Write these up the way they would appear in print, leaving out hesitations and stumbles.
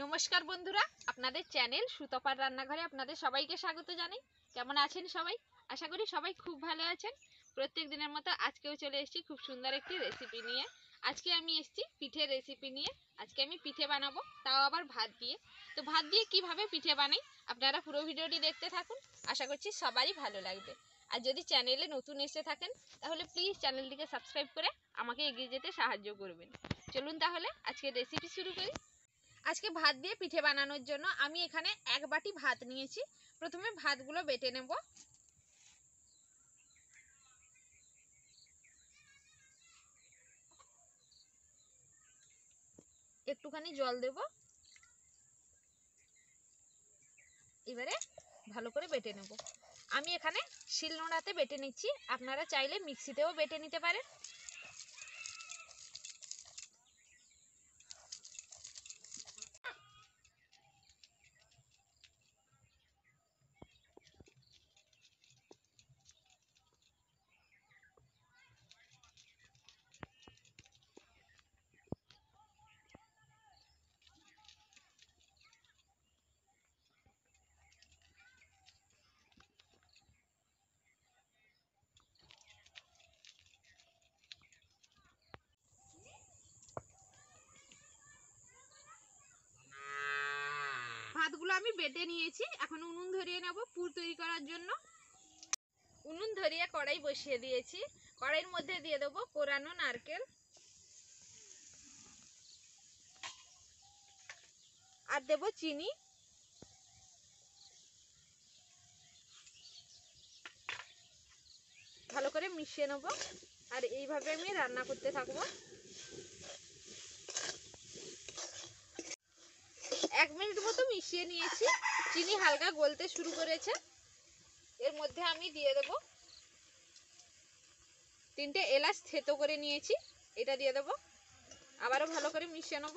নমস্কার বন্ধুরা, আপনাদের চ্যানেল সুতপার রান্নাঘরে আপনাদের সবাইকে স্বাগত জানাই। কেমন আছেন সবাই? আশা করি সবাই খুব ভালো আছেন। প্রত্যেক দিনের মতো আজকেও চলে এসেছি খুব সুন্দর একটি রেসিপি নিয়ে। আজকে আমি এসেছি পিঠের রেসিপি নিয়ে। আজকে আমি পিঠে বানাবো, তাও আবার ভাত দিয়ে। তো ভাত দিয়ে কিভাবে পিঠে বানাই আপনারা পুরো ভিডিওটি দেখতে থাকুন। আশা করছি সবারই ভালো লাগবে। আর যদি চ্যানেলে নতুন এসে থাকেন তাহলে প্লিজ চ্যানেলটিকে সাবস্ক্রাইব করে আমাকে এগিয়ে যেতে সাহায্য করবেন। চলুন তাহলে আজকে রেসিপি শুরু করি। আজকে ভাত দিয়ে পিঠে বানানোর জন্য আমি এখানে এক বাটি ভাত নিয়েছি। প্রথমে ভাতগুলো বেটে নেব। একটুখানি জল দেব। এবারে ভালো করে বেটে নেব। আমি এখানে শিলনোড়াতে বেটে নিচ্ছি, আপনারা চাইলে মিক্সিতেও বেটে নিতে পারেন। ভাতগুলো আমি বেটে নিয়েছি। এখন উনুন ধরিয়ে নেব পুর তৈরি করার জন্য। উনুন ধরিয়ে কড়াই বসিয়ে দিয়েছি। কড়াইয়ের মধ্যে দিয়ে দেবো কোরানো নারকেল আর দেব চিনি। ভালো করে মিশিয়ে নেব আর এইভাবে আমি রান্না করতে থাকবো। 1 মিনিট মতো মিশিয়ে নিয়েছি। চিনি হালকা গলতে শুরু করেছে। এর মধ্যে আমি দিয়ে দেব 3টে এলাচ থেতো করে নিয়েছি, এটা দিয়ে দেব। আবারও ভালো করে মিশিয়ে নেব।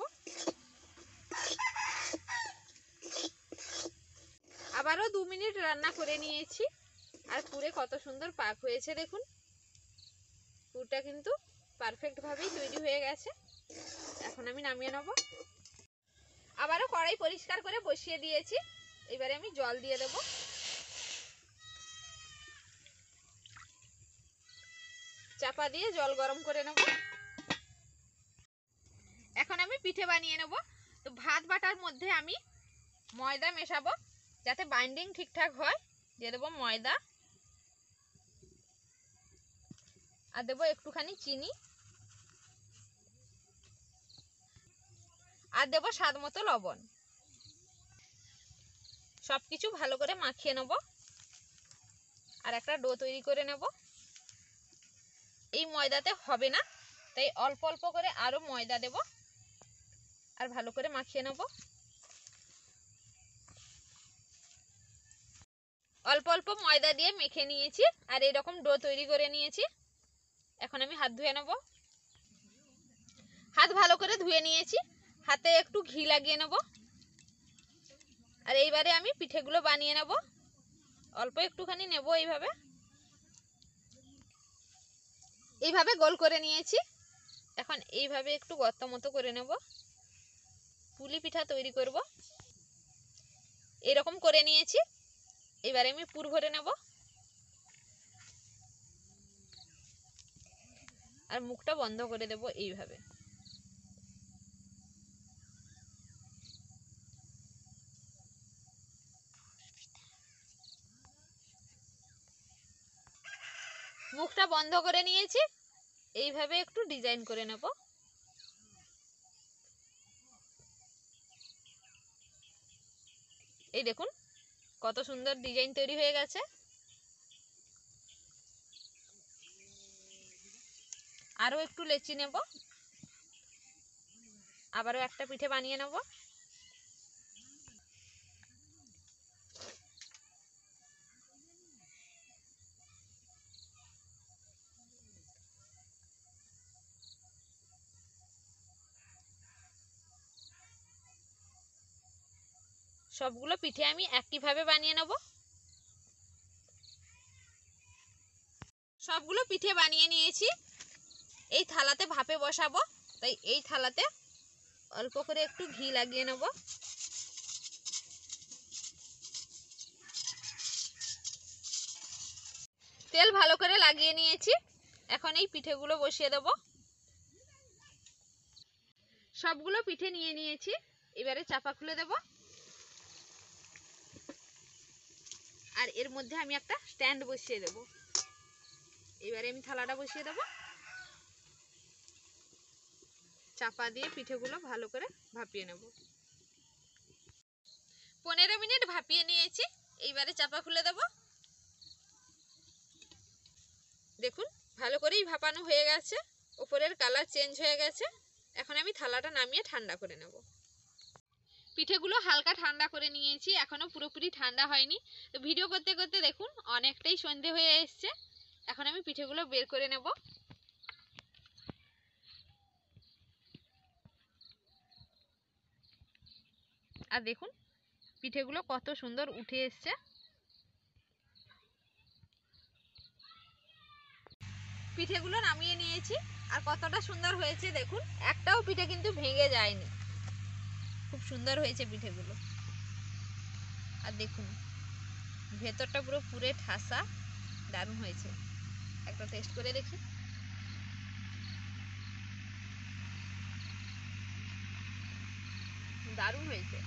আবারও 2 মিনিট রান্না করে নিয়েছি। আর পুরে কত সুন্দর পাক হয়েছে দেখুন। পুরটা কিন্তু পারফেক্ট ভাবেই তৈরি হয়ে গেছে। এখন আমি নামিয়ে নেব। আবারও কড়াই পরিষ্কার করে বসিয়ে দিয়েছি। এবারে আমি জল দিয়ে দেব। চাপা দিয়ে জল গরম করে নেব। এখন আমি পিঠে বানিয়ে নেব। তো ভাত বাটার মধ্যে আমি ময়দা মেশাবো যাতে বাইন্ডিং ঠিকঠাক হয়। দিয়ে দেবো ময়দা আর দেবো একটুখানি চিনি আর দেবো স্বাদ মতো লবণ। সবকিছু ভালো করে মাখিয়ে নেব আর একটা ডো তৈরি করে নেব। এই ময়দাতে হবে না, তাই অল্প অল্প করে আরো ময়দা দেব আর ভালো করে মাখিয়ে নেব। অল্প অল্প ময়দা দিয়ে মেখে নিয়েছি আর এরকম ডো তৈরি করে নিয়েছি। এখন আমি হাত ধুয়ে নেব। হাত ভালো করে ধুয়ে নিয়েছি। হাতে একটু ঘি লাগিয়ে নেব আর এইবারে আমি পিঠেগুলো বানিয়ে নেব। অল্প একটুখানি নেব, এইভাবে গোল করে নিয়েছি। এখন এইভাবে একটু গর্ত মতো করে নেব। পুলি পিঠা তৈরি করব। এরকম করে নিয়েছি। এবারে আমি পুর ভরে নেব আর মুখটা বন্ধ করে দেব এইভাবে। মুখটা বন্ধ করে নিয়েছি। এইভাবে একটু ডিজাইন করে নেব। এই দেখুন কত সুন্দর ডিজাইন তৈরি হয়ে গেছে। আরো একটু লেচি নেব। আবারও একটা পিঠে বানিয়ে নেব। সবগুলো পিঠে আমি একইভাবে বানিয়ে নেব। সবগুলো পিঠে বানিয়ে নিয়েছি। এই থালাতে ভাপে বসাবো, তাই এই থালাতে অল্প করে একটু ঘি লাগিয়ে নেব। তেল ভালো করে লাগিয়ে নিয়েছি, এখন এই পিঠেগুলো বসিয়ে দেব। সবগুলো পিঠে নিয়ে নিয়েছি, এবারে চাপা খুলে দেব। আর এর মধ্যে আমি একটা স্ট্যান্ড বসিয়ে দেব। এবারে আমি থালাটা বসিয়ে দেব, চাপা দিয়ে পিঠেগুলো ভালো করে ভাপিয়ে নেব। 15 মিনিট ভাপিয়ে নিয়েছি, এইবারে চাপা খুলে দেব। দেখুন ভালো করেই ভাপানো হয়ে গেছে, উপরের কালার চেঞ্জ হয়ে গেছে। এখন আমি থালাটা নামিয়ে ঠান্ডা করে নেব। পিঠেগুলো হালকা ঠান্ডা করে নিয়েছি, এখনো পুরোপুরি ঠান্ডা হয়নি। তো ভিডিও করতে করতে দেখুন অনেকটাই সন্ধে হয়ে এসছে। এখন আমি পিঠেগুলো বের করে নেব। আর দেখুন পিঠেগুলো কত সুন্দর উঠে এসছে। পিঠেগুলো নামিয়ে নিয়েছি, আর কতটা সুন্দর হয়েছে দেখুন, একটাও পিঠে কিন্তু ভেঙে যায়নি। খুব সুন্দর হয়েছে পিঠেগুলো। আর দেখুন ভেতরটা পুরো পুরে ঠাসা, দারুণ হয়েছে। একটা টেস্ট করে দেখি। দারুণ হয়েছে।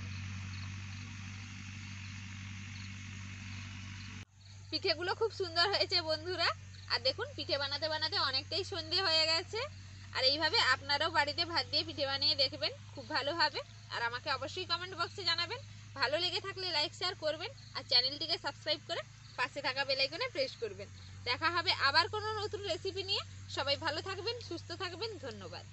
পিঠেগুলো খুব সুন্দর হয়েছে বন্ধুরা। আর দেখুন পিঠে বানাতে বানাতে অনেকটাই সন্ধে হয়ে গেছে। আর এইভাবে আপনারাও বাড়িতে ভাত দিয়ে পিঠে বানিয়ে দেখবেন, খুব ভালো হবে। আর আমাকে অবশ্যই কমেন্ট বক্সে জানাবেন। ভালো লেগে থাকলে লাইক শেয়ার করবেন, আর চ্যানেলটিকে সাবস্ক্রাইব করে পাশে থাকা বেল আইকনে প্রেস করবেন। দেখা হবে আবার কোনো নতুন রেসিপি নিয়ে। সবাই ভালো থাকবেন, সুস্থ থাকবেন। ধন্যবাদ।